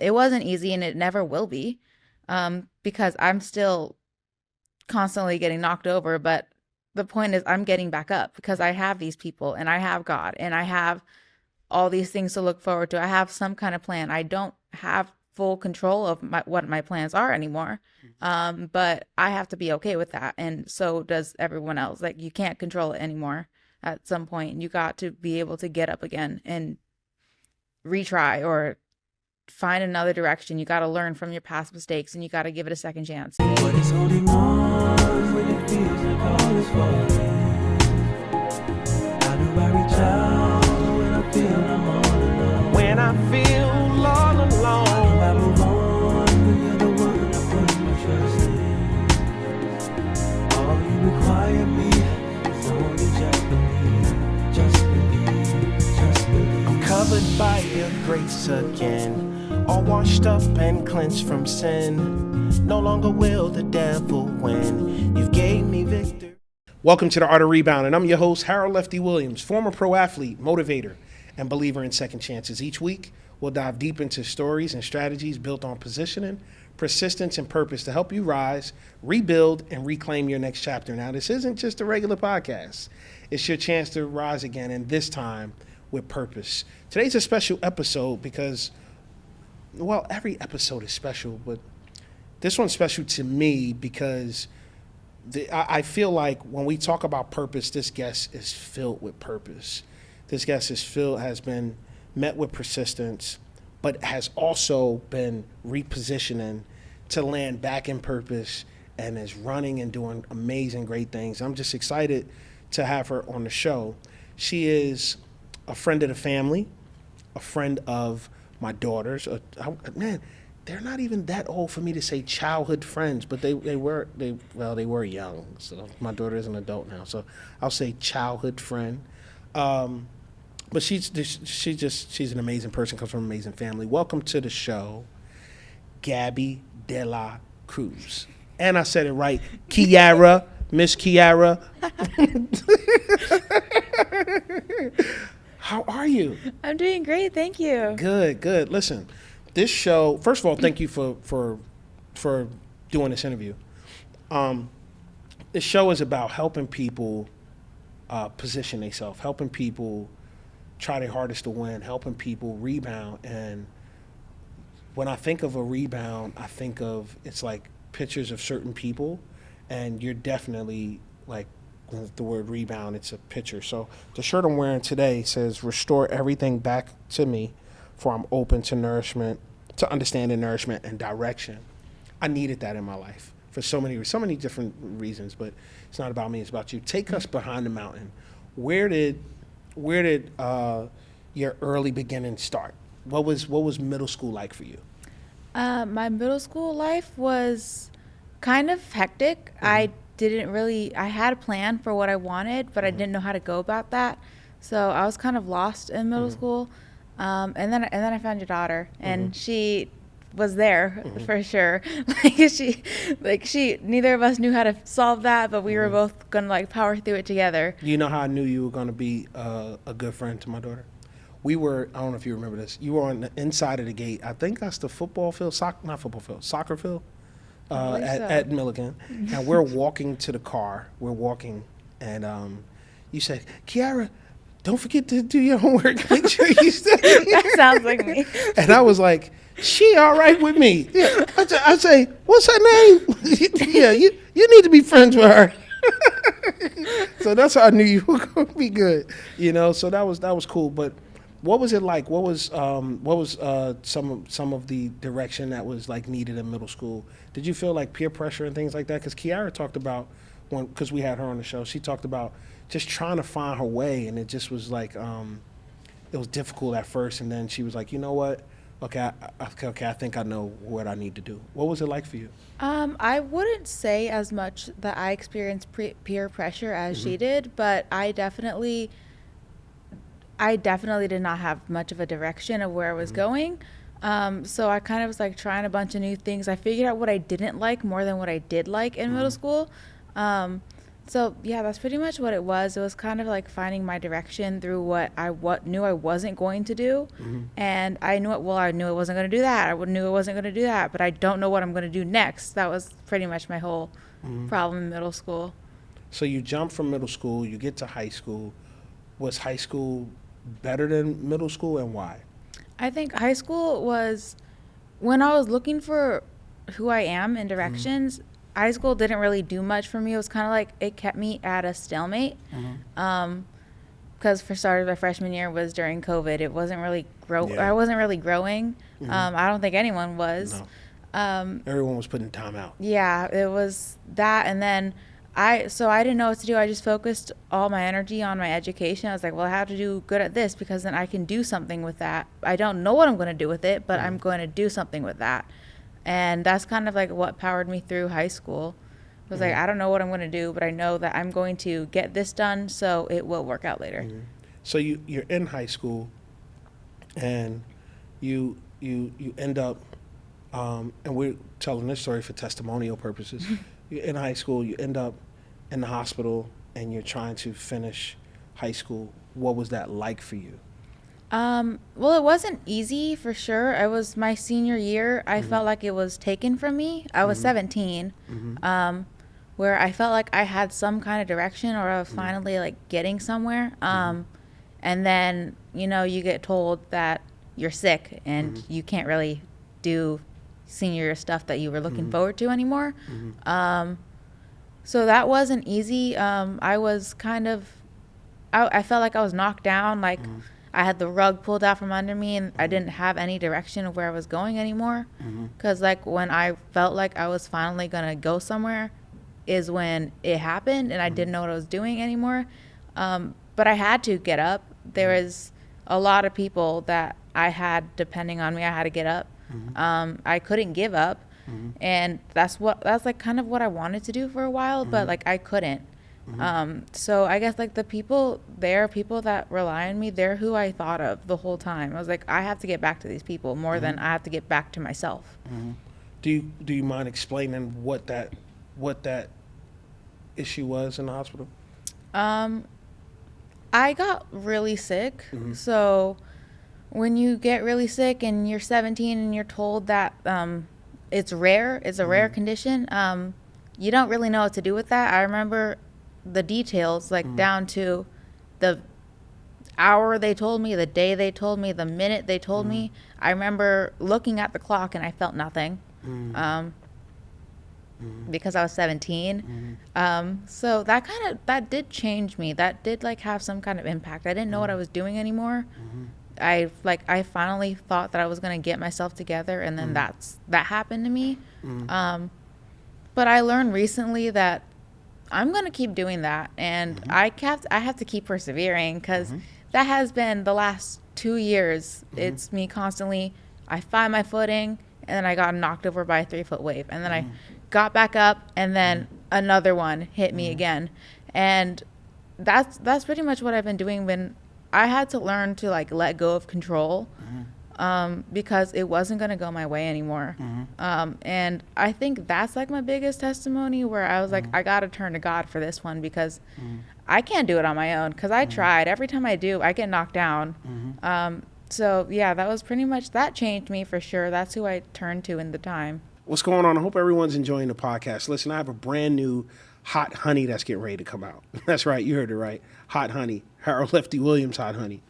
It wasn't easy and it never will be, because I'm still constantly getting knocked over. But the point is, I'm getting back up because I have these people and I have God and I have all these things to look forward to. I have some kind of plan. I don't have full control of what my plans are anymore. But I have to be okay with that. And so does everyone else. Like, you can't control it anymore at some point. You got to be able to get up again and retry or find another direction. You got to learn from your past mistakes and you got to give it a second chance. But it's only one when it feels like all is falling. How do I reach out when I feel I'm all alone? When I feel all alone. How do I move on when you're the one I put my trust in? All you require me is only just believe, just believe, just believe. I'm covered by your grace again, all washed up and cleansed from sin. No longer will the devil win. You've gave me victory. Welcome to the Art of Rebounding. I'm your host, Harold Lefty Williams, former pro athlete, motivator, and believer in second chances. Each week, we'll dive deep into stories and strategies built on positioning, persistence, and purpose to help you rise, rebuild, and reclaim your next chapter. Now, this isn't just a regular podcast. It's your chance to rise again, and this time with purpose. Today's a special episode because, well, every episode is special, but this one's special to me because I feel like when we talk about purpose, this guest is filled with purpose. This guest has been met with persistence, but has also been repositioning to land back in purpose and is running and doing amazing, great things. I'm just excited to have her on the show. She is a friend of the family, a friend of my daughters. Man, they're not even that old for me to say childhood friends, but they were young. So my daughter is an adult now, so I'll say childhood friend. But she's an amazing person, comes from an amazing family. Welcome to the show, Gabby de la Cruz. And I said it right, Kiara, Miss Kiara. How are you? I'm doing great, thank you. Good. Listen, this show, first of all, thank you for doing this interview. This show is about helping people position themselves, helping people try their hardest to win, helping people rebound. And when I think of a rebound, I think of, it's like pictures of certain people, and you're definitely like, with the word rebound, it's a picture. So the shirt I'm wearing today says, "Restore everything back to me, for I'm open to nourishment, to understanding nourishment and direction." I needed that in my life for so many different reasons, but it's not about me, it's about you. Take us behind the mountain. Where did your early beginning start? What was middle school like for you? My middle school life was kind of hectic. Mm-hmm. I had a plan for what I wanted, but I didn't know how to go about that. So I was kind of lost in middle school. And then I found your daughter, and she was there for sure. Neither of us knew how to solve that, but we were both gonna like power through it together. You know how I knew you were gonna be a good friend to my daughter? We were, I don't know if you remember this, you were on the inside of the gate. I think that's the soccer field. At Milligan, and we're walking to the car. And you said, "Kiara, don't forget to do your homework. Make sure you stay." That sounds like me. And I was like, "She all right with me?" Yeah. I say, "What's her name?" Yeah, you need to be friends with her. So that's how I knew you were going to be good. So that was cool. But what was it like? What was some of the direction that was like needed in middle school? Did you feel like peer pressure and things like that? Because Kiara talked about, because we had her on the show, she talked about just trying to find her way, and it just was like it was difficult at first, and then she was like, "You know what? Okay, I think I know what I need to do." What was it like for you? I wouldn't say as much that I experienced peer pressure as she did, but I definitely did not have much of a direction of where I was going. So I kind of was like trying a bunch of new things. I figured out what I didn't like more than what I did like in middle school. So yeah, that's pretty much what it was. It was kind of like finding my direction through what knew I wasn't going to do, and I knew it. Well, I knew I wasn't going to do that. Knew I wasn't going to do that, but I don't know what I'm going to do next. That was pretty much my whole problem in middle school. So you jump from middle school, you get to high school. Was high school better than middle school, and why? I think high school was when I was looking for who I am in directions. High school didn't really do much for me. It was kind of like it kept me at a stalemate. Because for starters, my freshman year was during COVID. It wasn't really Yeah. I wasn't really growing. I don't think anyone was. No. Everyone was putting time out. Yeah, it was that, and then I didn't know what to do. I just focused all my energy on my education. I was like, well, I have to do good at this because then I can do something with that. I don't know what I'm going to do with it, but I'm going to do something with that. And that's kind of like what powered me through high school. I was like, I don't know what I'm going to do, but I know that I'm going to get this done, so it will work out later. So you're in high school, and you end up, and we're telling this story for testimonial purposes. You're in high school, you end up in the hospital, and you're trying to finish high school. What was that like for you? Well, it wasn't easy for sure. It was my senior year. I felt like it was taken from me. I was 17, where I felt like I had some kind of direction, or I was finally like getting somewhere. And then, you get told that you're sick and you can't really do senior year stuff that you were looking forward to anymore. So that wasn't easy. I was kind of, I felt like I was knocked down, like I had the rug pulled out from under me, and I didn't have any direction of where I was going anymore. Because like when I felt like I was finally going to go somewhere is when it happened, and I didn't know what I was doing anymore. But I had to get up. There was a lot of people that I had depending on me. I had to get up. I couldn't give up. And that's like kind of what I wanted to do for a while, but like I couldn't. So I guess like the people that rely on me, they're who I thought of the whole time. I was like, I have to get back to these people more than I have to get back to myself. Do you mind explaining what that issue was in the hospital? I got really sick. So when you get really sick and you're 17 and you're told that it's a rare condition, you don't really know what to do with that. I remember the details, like down to the hour they told me, the day they told me, the minute they told me. I remember looking at the clock and I felt nothing. Because I was 17. So that did change me. That did like have some kind of impact. I didn't know what I was doing anymore. I finally thought that I was going to get myself together, and then that happened to me. But I learned recently that I'm going to keep doing that, and I have to keep persevering, because that has been the last 2 years. It's me constantly, I find my footing, and then I got knocked over by a 3-foot wave, and then I got back up, and then another one hit me again. And that's pretty much what I've been doing. When I had to learn to like let go of control, because it wasn't going to go my way anymore. And I think that's like my biggest testimony, where I was like, I got to turn to God for this one, because I can't do it on my own, because I tried. Every time I do, I get knocked down. So yeah, that was pretty much, that changed me for sure. That's who I turned to in the time. What's going on? I hope everyone's enjoying the podcast. Listen, I have a brand new hot honey that's getting ready to come out. That's right. You heard it right. Hot honey. Harold Lefty Williams hot honey.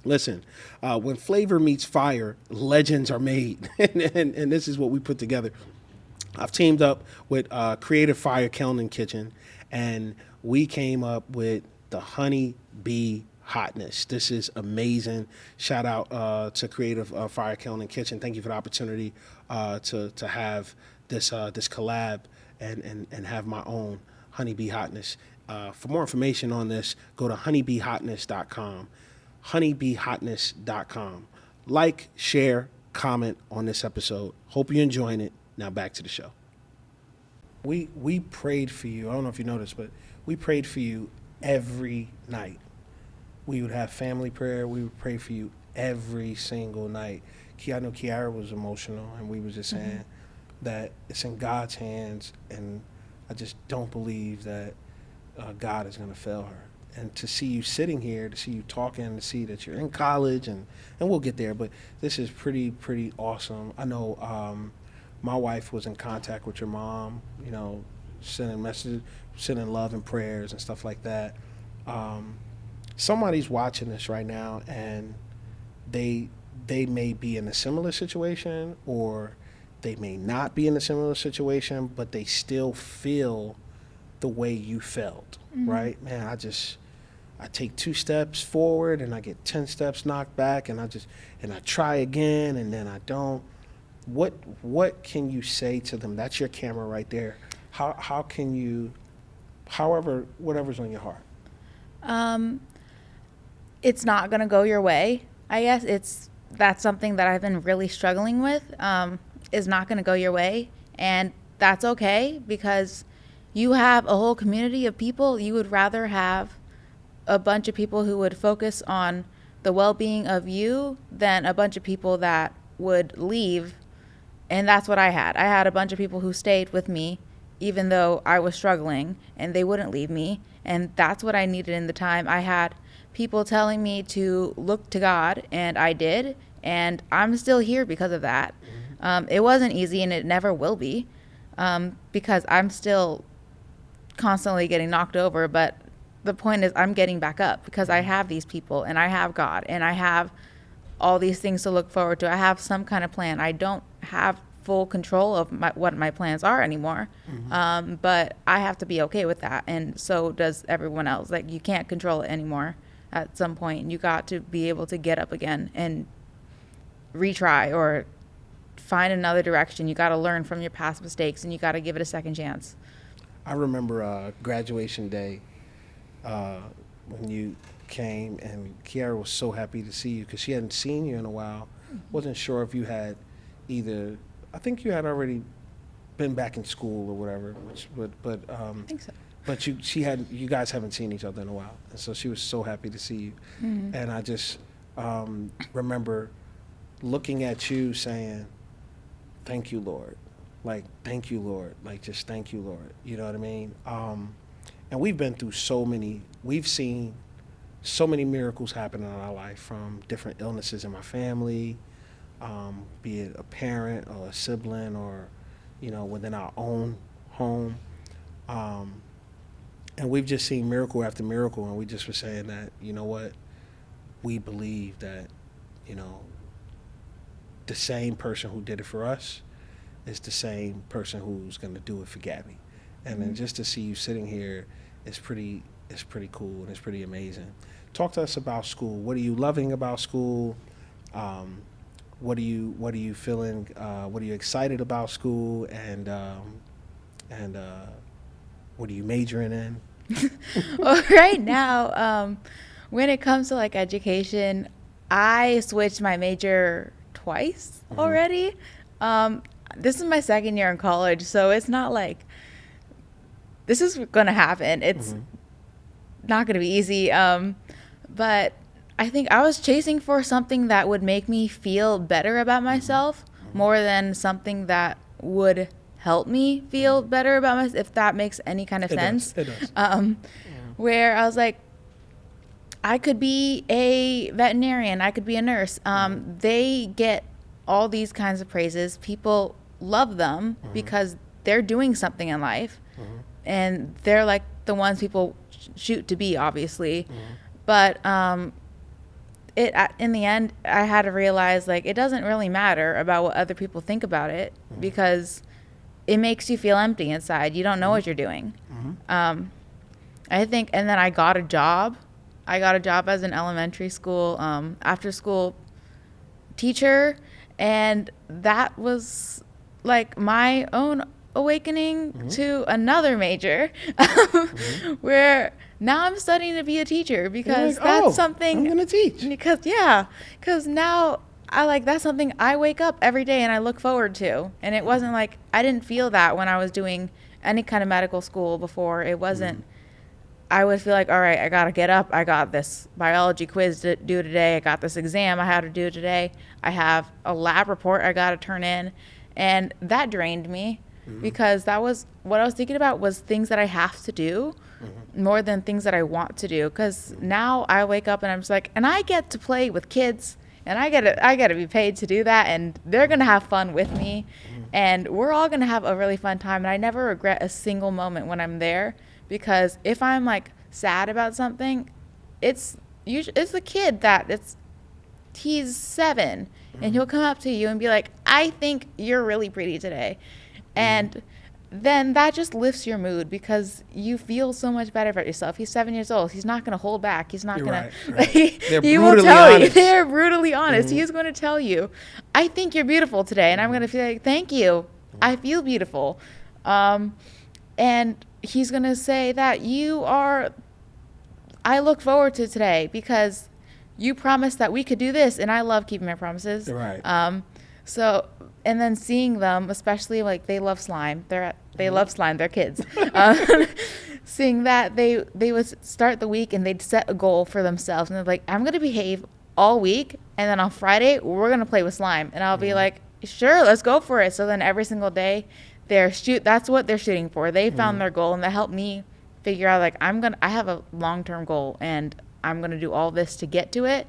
Listen, when flavor meets fire, legends are made. and this is what we put together. I've teamed up with Creative Fire Kiln and Kitchen, and we came up with the Honey Bee Hotness. This is amazing. Shout out to Creative Fire Kiln and Kitchen. Thank you for the opportunity to have this collab and have my own Honeybee Hotness. For more information on this, go to honeybeehotness.com. honeybeehotness.com. Like, share, comment on this episode. Hope you're enjoying it. Now back to the show. We prayed for you. I don't know if you noticed, but we prayed for you every night. We would have family prayer. We would pray for you every single night. I know Kiara was emotional, and we was just saying that it's in God's hands, and I just don't believe that God is going to fail her. And to see you sitting here, to see you talking, to see that you're in college, and we'll get there, but this is pretty awesome. I know my wife was in contact with your mom, you know, sending messages, sending love and prayers and stuff like that. Somebody's watching this right now, and they may be in a similar situation, or they may not be in a similar situation, but they still feel the way you felt, right? Man, I take 2 steps forward and I get 10 steps knocked back, and I try again, and then I don't. What can you say to them? That's your camera right there. How can you, whatever's on your heart? It's not going to go your way. I guess that's something that I've been really struggling with, is not going to go your way. And that's okay, because you have a whole community of people. You would rather have a bunch of people who would focus on the well-being of you than a bunch of people that would leave. And that's what I had. I had a bunch of people who stayed with me even though I was struggling, and they wouldn't leave me. And that's what I needed in the time. I had people telling me to look to God, and I did, and I'm still here because of that. It wasn't easy, and it never will be, because I'm still constantly getting knocked over, but the point is I'm getting back up because I have these people, and I have God, and I have all these things to look forward to. I have some kind of plan. I don't have full control of what my plans are anymore, but I have to be okay with that, and so does everyone else. Like, you can't control it anymore at some point, and you got to be able to get up again and retry or find another direction. You got to learn from your past mistakes, and you got to give it a second chance. I remember graduation day when you came, and Kiara was so happy to see you because she hadn't seen you in a while. Wasn't sure if you had either. I think you had already been back in school or whatever. But I think so. But you guys haven't seen each other in a while, and so she was so happy to see you. And I just remember looking at you saying, "Thank you, Lord." Like, thank you, Lord. Like, just thank you, Lord. You know what I mean? And we've been through we've seen so many miracles happen in our life, from different illnesses in my family, be it a parent or a sibling, or, you know, within our own home. And we've just seen miracle after miracle, and we just were saying that, you know what, we believe that, you know, the same person who did it for us is the same person who's going to do it for Gabby. And then just to see you sitting here is pretty cool, and it's pretty amazing. Talk to us about school. What are you loving about school? What are you feeling? What are you excited about school? And what are you majoring in? Well, right now, when it comes to like education, I switched my major twice already. This is my second year in college, so it's not like this is going to happen. It's not going to be easy. But I think I was chasing for something that would make me feel better about myself more than something that would help me feel better about myself, if that makes any kind of sense. It does. Where I was like, I could be a veterinarian, I could be a nurse. They get all these kinds of praises. People love them because they're doing something in life, and they're like the ones people shoot to be, obviously. But in the end, I had to realize, like, it doesn't really matter about what other people think about it, because it makes you feel empty inside. You don't know what you're doing. I think, and then I got a job. I got a job as an elementary school after school teacher, and that was like my own awakening to another major, where now I'm studying to be a teacher, because like, that's something I'm gonna teach. Because now that's something I wake up every day and I look forward to. And it wasn't like, I didn't feel that when I was doing any kind of medical school before. It wasn't, I would feel like, all right, I got to get up. I got this biology quiz to do today. I got this exam I had to do today. I have a lab report I got to turn in. And that drained me, because that was what I was thinking about, was things that I have to do. more than things that I want to do. Because now I wake up and I'm just like, and I get to play with kids, and I get to be paid to do that, and they're gonna have fun with me, and we're all gonna have a really fun time. And I never regret a single moment when I'm there, because if I'm like sad about something, it's the kid he's 7, and he'll come up to you and be like, I think you're really pretty today. And then that just lifts your mood, because you feel so much better about yourself. He's 7 years old. He's not going to hold back. He's not going right. to, He will tell you. honest. They're brutally honest. He's going to tell you, I think you're beautiful today. And I'm going to feel like, thank you. I feel beautiful. And he's going to say that I look forward to today because you promised that we could do this, and I love keeping my promises. Right. So, and then seeing them, especially like they love slime. They love slime. They're kids. Seeing that they would start the week and they'd set a goal for themselves, and they're like, I'm gonna behave all week, and then on Friday we're gonna play with slime, and I'll be like, sure, let's go for it. So then every single day that's what they're shooting for. They found their goal, and that helped me figure out like I have a long-term goal, and I'm gonna do all this to get to it.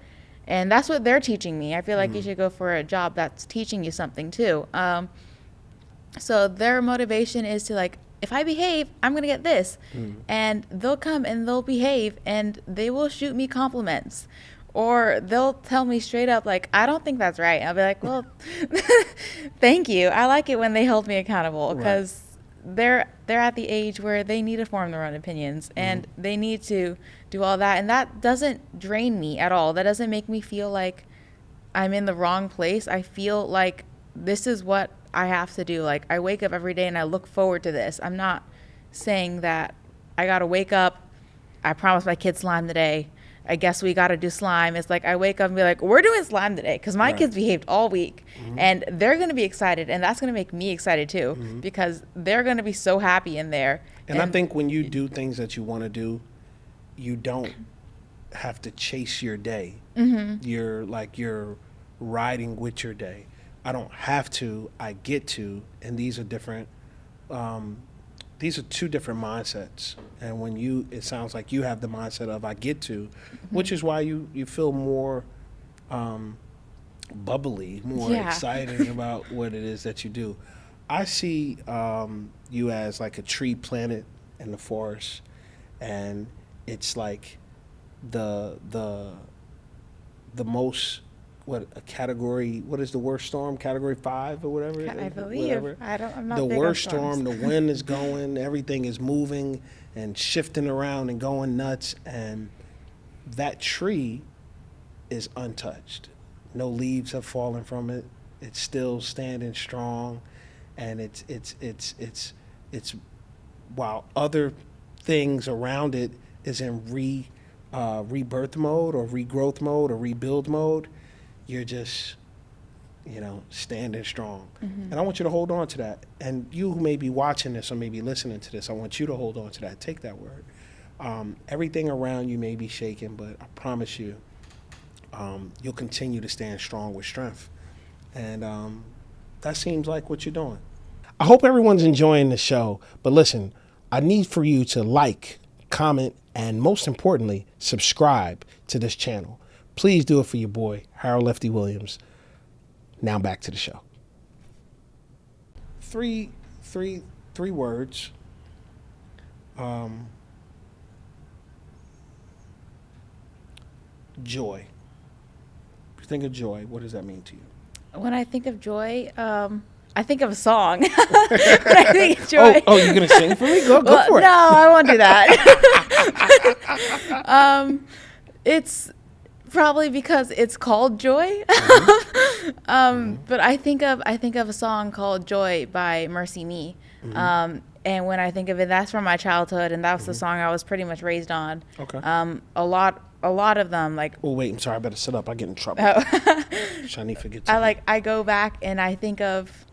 And that's what they're teaching me. I feel like you should go for a job that's teaching you something too. So their motivation is to like, if I behave, I'm going to get this. And they'll come and they'll behave, and they will shoot me compliments. Or they'll tell me straight up, like, I don't think that's right. I'll be like, well, thank you. I like it when they hold me accountable, because they're at the age where they need to form their own opinions, and they need to do all that. And that doesn't drain me at all. That doesn't make me feel like I'm in the wrong place. I feel like this is what I have to do. Like, I wake up every day and I look forward to this. I'm not saying that I got to wake up, I promised my kids slime today, I guess we got to do slime. It's like I wake up and be like, we're doing slime today, because my kids behaved all week, and they're going to be excited, and that's going to make me excited too, because they're going to be so happy in there. And I think when you do things that you want to do, you don't have to chase your day. You're riding with your day. I don't have to, I get to, and these are different. These are two different mindsets. And when it sounds like you have the mindset of I get to, which is why you feel more bubbly, more excited about what it is that you do. I see you as like a tree planted in the forest, and it's like the most, a category, what is the worst storm? Category 5 or whatever? I believe. Whatever. I'm not the big worst on storms. storm, the wind is going, everything is moving and shifting around and going nuts, and that tree is untouched. No leaves have fallen from it. It's still standing strong, and it's while other things around it is in rebirth mode or regrowth mode or rebuild mode, you're just, standing strong. And I want you to hold on to that. And you who may be watching this or maybe listening to this, I want you to hold on to that. Take that word. Everything around you may be shaken, but I promise you, you'll continue to stand strong with strength. And that seems like what you're doing. I hope everyone's enjoying the show. But listen, I need for you to like, comment, and most importantly, subscribe to this channel. Please do it for your boy, Harold Lefty Williams. Now back to the show. Three words. Joy. If you think of joy, what does that mean to you? When I think of joy, I think of a song. When I think of joy. Oh, you're gonna sing for me? Go for it. No, I won't do that. It's probably because it's called Joy. But I think of a song called Joy by Mercy Me. And when I think of it, that's from my childhood, and that was the song I was pretty much raised on. Okay. A lot of them, like. Oh wait, I'm sorry. I better sit up. I get in trouble. Shani forgets. I go back and I think of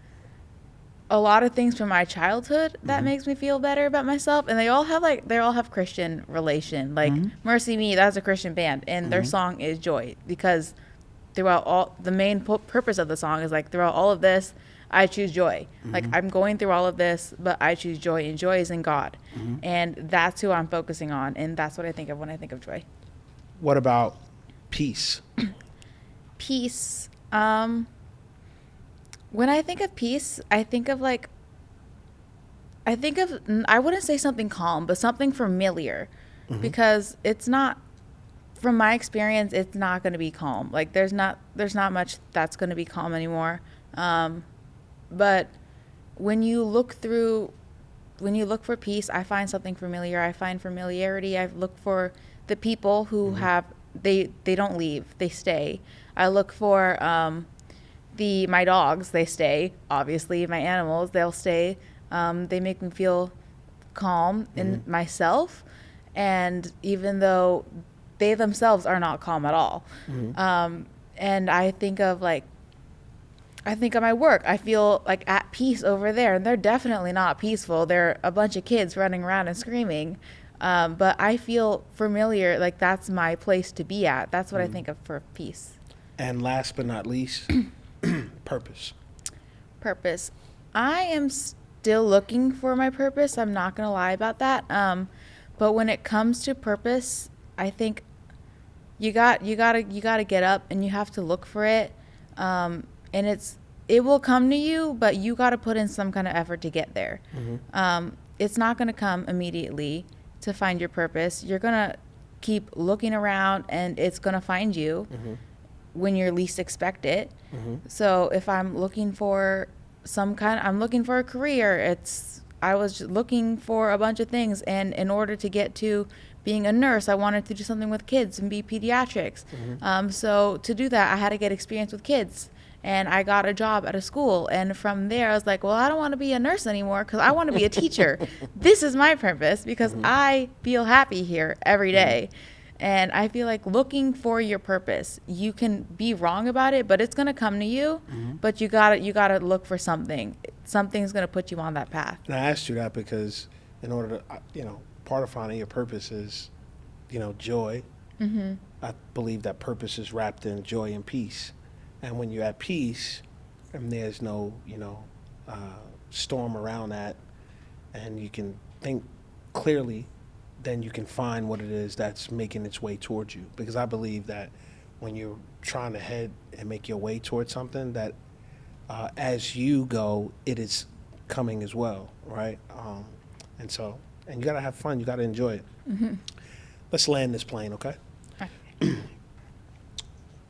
a lot of things from my childhood that makes me feel better about myself, and they all have Christian relation. Like Mercy Me, that's a Christian band, and their song is Joy, because throughout all the main purpose of the song is like throughout all of this, I choose joy. Like, I'm going through all of this, but I choose joy, and joy is in God. And that's who I'm focusing on, and that's what I think of when I think of joy. What about peace? Peace. When I think of peace, I wouldn't say something calm, but something familiar, because it's not, from my experience, it's not going to be calm. Like, there's not much that's going to be calm anymore. But when you look for peace, I find something familiar. I find familiarity. I look for the people who have, they don't leave, they stay. I look for my dogs, they stay. Obviously, my animals, they'll stay. They make me feel calm in myself, and even though they themselves are not calm at all. And I think of my work. I feel like at peace over there, and they're definitely not peaceful. They're a bunch of kids running around and screaming. But I feel familiar, like that's my place to be at. That's what I think of for peace. And last but not least, purpose. Purpose. I am still looking for my purpose. I'm not going to lie about that. But when it comes to purpose, I think you gotta get up and you have to look for it. And it will come to you, but you got to put in some kind of effort to get there. It's not going to come immediately to find your purpose. You're going to keep looking around, and it's going to find you when you least expect it. So if I'm looking for I'm looking for a career, I was looking for a bunch of things, and in order to get to being a nurse, I wanted to do something with kids and be pediatrics. So to do that, I had to get experience with kids. And I got a job at a school. And from there, I was like, well, I don't want to be a nurse anymore because I want to be a teacher. This is my purpose because I feel happy here every day. And I feel like looking for your purpose, you can be wrong about it, but it's going to come to you. But you gotta look for something. Something's going to put you on that path. And I asked you that because in order to, part of finding your purpose is, joy. I believe that purpose is wrapped in joy and peace. And when you're at peace, and there's no, storm around that, and you can think clearly, then you can find what it is that's making its way towards you. Because I believe that when you're trying to head and make your way towards something, that as you go, it is coming as well, right? And you got to have fun. You got to enjoy it. Let's land this plane, okay?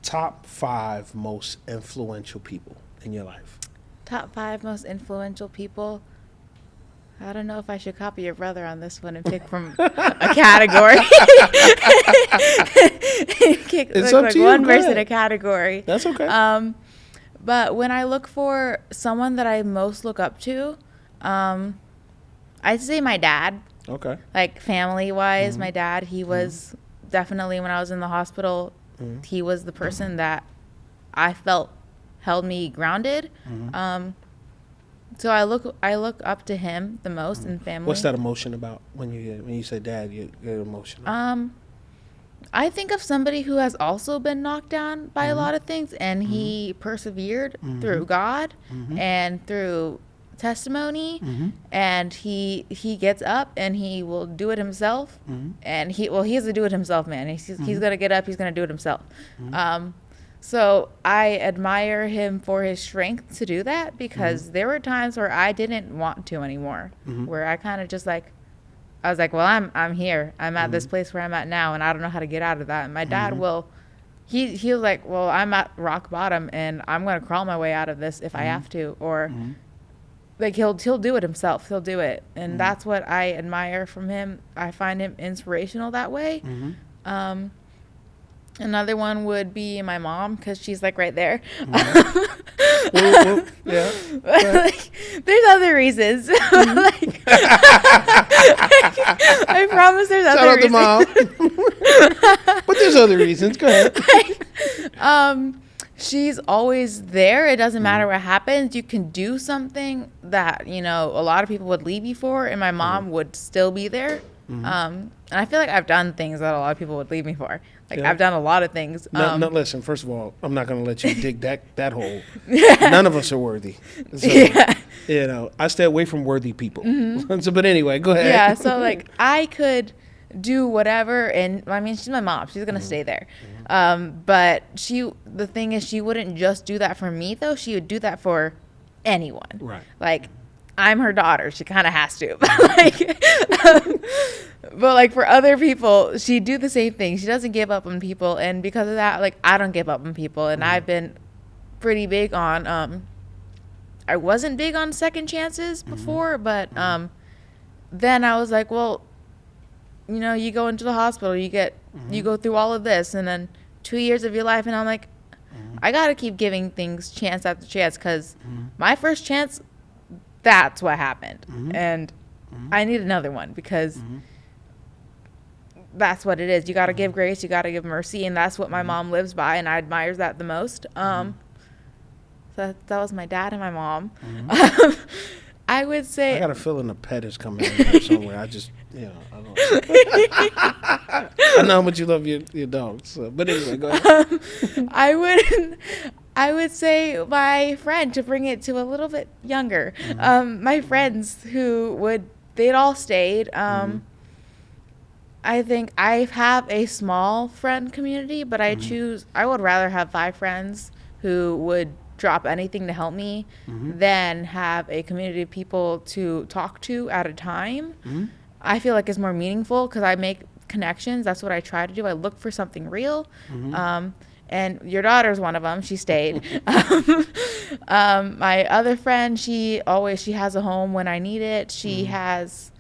Top 5 most influential people in your life. Top 5 most influential people. I don't know if I should copy your brother on this one and pick from a category. It's up to you. One Go person ahead. a category. That's okay. But when I look for someone that I most look up to, I'd say my dad. Okay. Like family-wise, my dad, he was definitely, when I was in the hospital, he was the person that I felt held me grounded. So I look up to him the most in family. What's that emotion about when you say dad? You get emotional. I think of somebody who has also been knocked down by a lot of things, and he persevered through God and through testimony, and he gets up and he will do it himself. And he's a do it himself man. He's gonna get up, he's gonna do it himself. So I admire him for his strength to do that, because there were times where I didn't want to anymore, where I kind of just I was like, well, I'm here. I'm at this place where I'm at now, and I don't know how to get out of that. And my dad he was like, well, I'm at rock bottom, and I'm going to crawl my way out of this if I have to. Or like he'll do it himself. He'll do it. And that's what I admire from him. I find him inspirational that way. Another one would be my mom, because she's like right there. Yeah. There's other reasons. I promise there's Shout other out reasons. to mom. But there's other reasons. Go ahead. She's always there. It doesn't matter what happens. You can do something that, a lot of people would leave you for, and my mom would still be there. And I feel like I've done things that a lot of people would leave me for. Like, Yeah. I've done a lot of things. No, listen, first of all, I'm not going to let you dig that hole. None of us are worthy. So, Yeah. you know, I stay away from worthy people. So, but anyway, go ahead. Yeah, so like I could do whatever, and I mean she's my mom, she's gonna stay there, but the thing is, she wouldn't just do that for me though, she would do that for anyone. Right. Like, I'm her daughter, she kind of has to. But like for other people, she'd do the same thing. She doesn't give up on people, and because of that, like, I don't give up on people. And I've been pretty big on I wasn't big on second chances before, but then I was like, well, you know, you go into the hospital, you go through all of this, and then 2 years of your life, and I'm like, I gotta keep giving things chance after chance, because my first chance, that's what happened, and I need another one, because that's what it is. You gotta give grace, you gotta give mercy, and that's what my mom lives by, and I admire that the most. So that was my dad and my mom. I would say I got a feeling a pet is coming in here somewhere. I just, you know, I don't I know how much you love your dogs. So, but anyway, go ahead. I would say my friend, to bring it to a little bit younger. My friends they'd all stayed. I think I have a small friend community, but I would rather have 5 friends who would drop anything to help me than have a community of people to talk to at a time. I feel like it's more meaningful because I make connections. That's what I try to do. I look for something real. And your daughter's one of them. She stayed. My other friend, she has a home when I need it. She has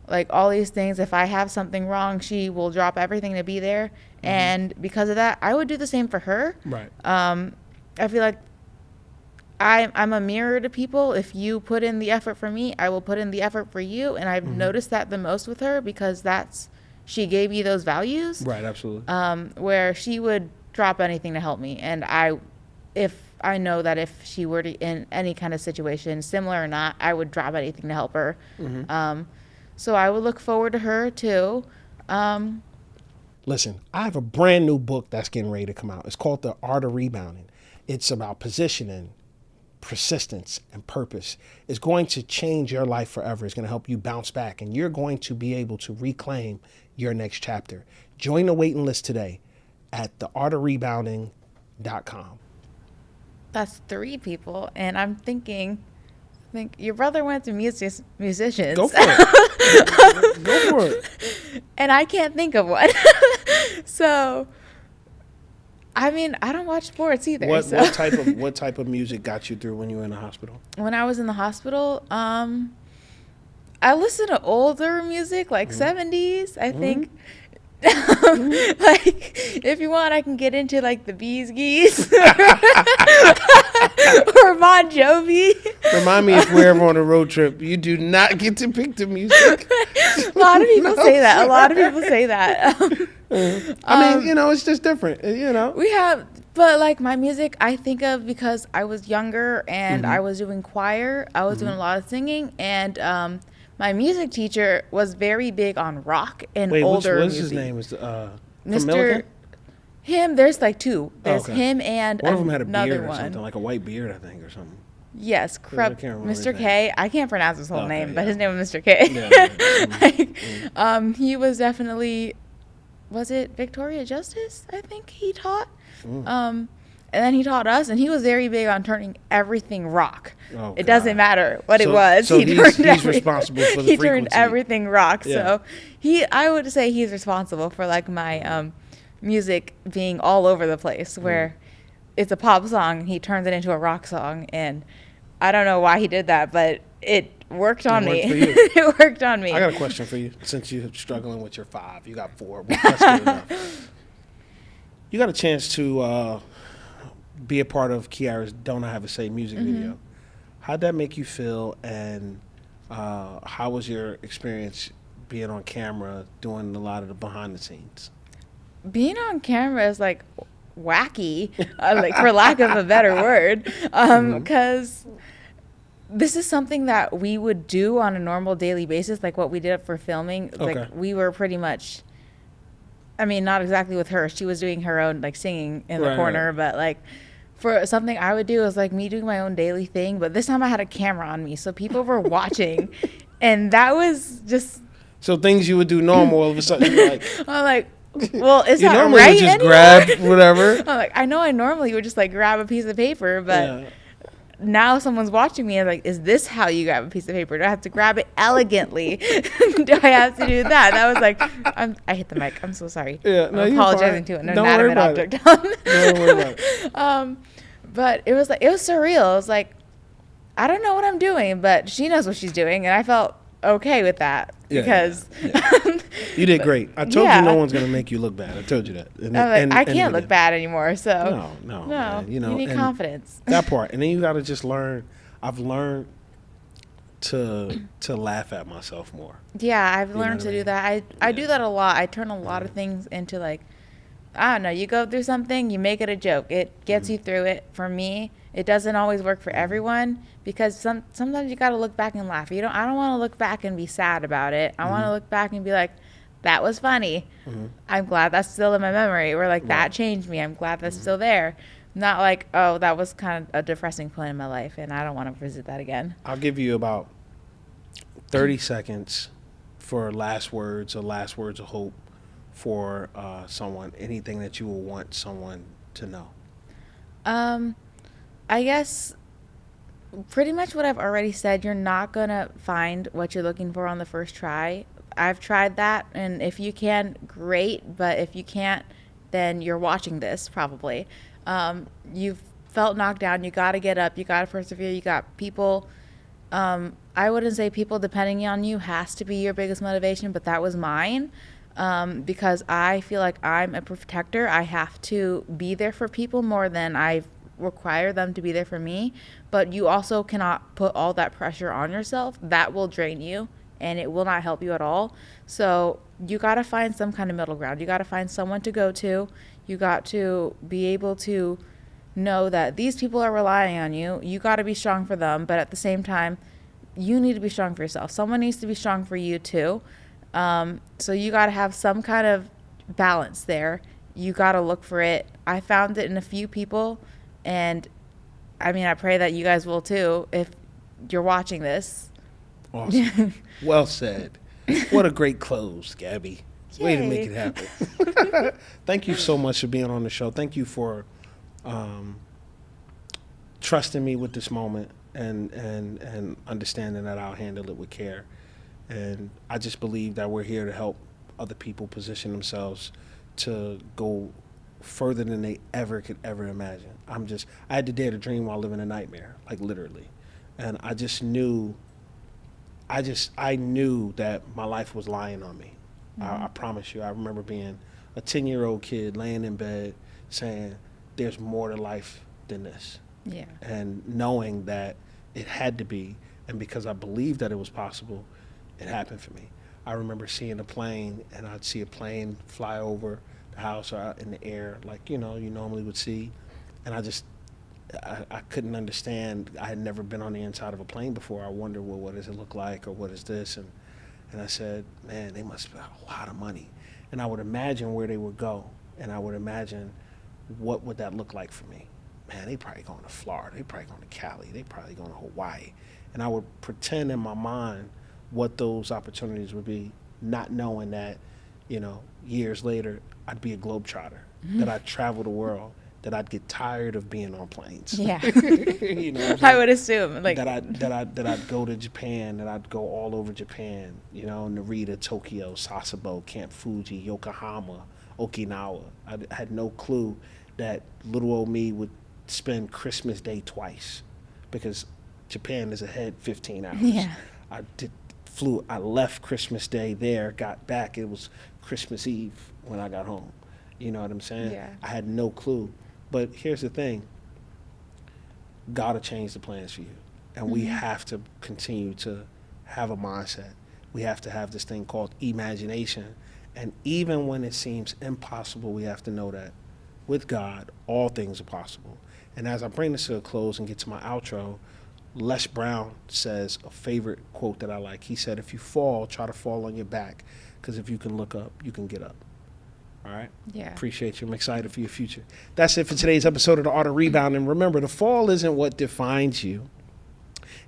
like all these things. If I have something wrong, she will drop everything to be there. And because of that, I would do the same for her. Right. I feel like I'm a mirror to people. If you put in the effort for me, I will put in the effort for you. And I've noticed that the most with her, because she gave me those values. Right, absolutely. Where she would drop anything to help me. And if I know that if she were in any kind of situation, similar or not, I would drop anything to help her. So I would look forward to her too. Listen, I have a brand new book that's getting ready to come out. It's called The Art of Rebounding. It's about positioning, persistence, and purpose. It's going to change your life forever. It's going to help you bounce back, and you're going to be able to reclaim your next chapter. Join the waiting list today at theartofrebounding.com. That's 3 people, and I'm thinking, your brother went to musicians. Go for it. Go for it. And I can't think of one. So, I mean, I don't watch sports either. What type of music got you through when you were in the hospital? When I was in the hospital, I listened to older music, like 70s, I think. Like, if you want, I can get into like the Bees Gees or Bon Jovi. Remind me if we're ever on a road trip, you do not get to pick the music. A lot of people say that. I mean, you know, it's just different. You know, but like my music, I think of because I was younger and I was doing choir. I was doing a lot of singing, and my music teacher was very big on rock and older what's music. his name? Is Mr. Milliken? Him. There's like 2. There's Okay. him and One of them had a another beard or one. something, like a white beard, I think, or something. Yes, I can't remember his Mr. name. K. I can't pronounce his whole Okay, name, but yeah. his name was Mr. K. Yeah. Like, he was definitely, was it Victoria Justice? I think he taught. And then he taught us, and he was very big on turning everything rock. Oh, it doesn't God. matter what it So- was. so he he's turned responsible for the He turned frequency. everything rock. Yeah. So I would say he's responsible for like my music being all over the place, where it's a pop song, he turns it into a rock song, and I don't know why he did that, but it worked on me. worked for you. It worked on me. I got a question for you. Since you're struggling with your 5, you got 4. Well, that's good enough. You got a chance to be a part of Kiara's Don't I Have a Say music video. How'd that make you feel, and how was your experience being on camera, doing a lot of the behind the scenes? Being on camera is like wacky, like for lack of a better word, because this is something that we would do on a normal daily basis, like what we did for filming. Okay. Like we were pretty much I mean, not exactly with her. She was doing her own like singing in the Right, corner, right. but like for something I would do is like me doing my own daily thing. But this time I had a camera on me, so people were watching, and that was just. So things you would do normal, all of a sudden you're like, I'm like, well, it's you not normally would right just anymore. grab whatever. I'm like, I know I normally would just like grab a piece of paper, but Yeah. now someone's watching me and like, is this how you grab a piece of paper? Do I have to grab it elegantly? Do I have to do that? That was like, I hit the mic. I'm so sorry. Yeah, I'm no, you're apologizing fine. to an Don't worry inanimate about it. object. Don't worry about it. But it was like, it was surreal. It was like, I don't know what I'm doing, but she knows what she's doing. And I felt okay with that Yeah, because You did great. I told yeah. you no one's gonna make you look bad. I told you that. And, I'm like, and- I and can't we look did. bad anymore. So No, no, man. You know, need and confidence. that part, and then you got to just learn. I've learned to laugh at myself more. Yeah, I've know learned what to I do mean? that. I do Yeah. that a lot. I turn a lot of things into like, I don't know, you go through something, you make it a joke. It gets you through it. For me, it doesn't always work for everyone because sometimes you got to look back and laugh. I don't want to look back and be sad about it. I want to look back and be like, that was funny. I'm glad that's still in my memory. Or like that changed me. I'm glad that's still there. Not like, oh, that was kind of a depressing point in my life and I don't want to visit that again. I'll give you about 30 seconds for last words or last words of hope for someone. Anything that you will want someone to know. I guess pretty much what I've already said. You're not going to find what you're looking for on the first try. I've tried that, and if you can, great. But if you can't, then you're watching this probably. You've felt knocked down. You got to get up. You got to persevere. You got people. I wouldn't say people depending on you has to be your biggest motivation, but that was mine. Because I feel like I'm a protector. I have to be there for people more than I require them to be there for me. But you also cannot put all that pressure on yourself. That will drain you and it will not help you at all. So you got to find some kind of middle ground. You got to find someone to go to. You got to be able to know that these people are relying on you. You got to be strong for them. But at the same time, you need to be strong for yourself. Someone needs to be strong for you too. So you got to have some kind of balance there. You got to look for it. I found it in a few people, and I mean, I pray that you guys will too if you're watching this. Awesome. Well said. What a great close, Gabby. Way to make Yay. it happen. Thank you so much for being on the show. Thank you for trusting me with this moment and understanding that I'll handle it with care. And I just believe that we're here to help other people position themselves to go further than they could ever imagine. I had to dare to dream while living a nightmare, like literally. And I just knew, I knew that my life was lying on me. I promise you. I remember being a 10-year-old kid laying in bed saying, there's more to life than this. Yeah. And knowing that it had to be, and because I believed that it was possible, it happened for me. I remember seeing a plane, and I'd see a plane fly over the house or out in the air, like, you normally would see. And I couldn't understand. I had never been on the inside of a plane before. I wondered, well, what does it look like, or what is this? And I said, man, they must spend a lot of money. And I would imagine where they would go, and I would imagine what would that look like for me. Man, they probably going to Florida. They probably going to Cali. They probably going to Hawaii. And I would pretend in my mind what those opportunities would be, not knowing that, years later, I'd be a globetrotter, that I'd travel the world, that I'd get tired of being on planes. Yeah. What I'm I saying? would assume like that I'd go to Japan, that I'd go all over Japan, Narita, Tokyo, Sasebo, Camp Fuji, Yokohama, Okinawa. I had no clue that little old me would spend Christmas Day twice, because Japan is ahead 15 hours. Yeah. I left Christmas Day there, got back, it was Christmas Eve when I got home. You know what I'm saying? Yeah. I had no clue. But here's the thing. God will change the plans for you. And we have to continue to have a mindset. We have to have this thing called imagination. And even when it seems impossible, we have to know that with God, all things are possible. And as I bring this to a close and get to my outro, Les Brown says a favorite quote that I like. He said, if you fall, try to fall on your back, because if you can look up, you can get up. All right. Yeah. Appreciate you. I'm excited for your future. That's it for today's episode of the Art of Rebounding. Remember, the fall isn't what defines you.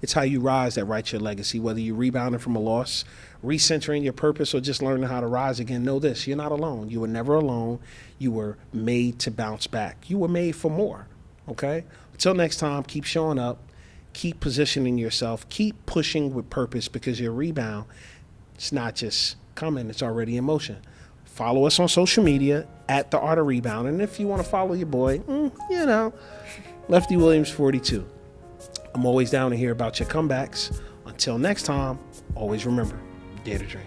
It's how you rise that writes your legacy. Whether you're rebounding from a loss, recentering your purpose, or just learning how to rise again, know this: you're not alone. You were never alone. You were made to bounce back. You were made for more. Okay? Until next time, keep showing up. Keep positioning yourself. Keep pushing with purpose, because your rebound, it's not just coming, it's already in motion. Follow us on social media at The Art of Rebounding. And if you want to follow your boy, Lefty Williams 42. I'm always down to hear about your comebacks. Until next time, always remember, dare to dream.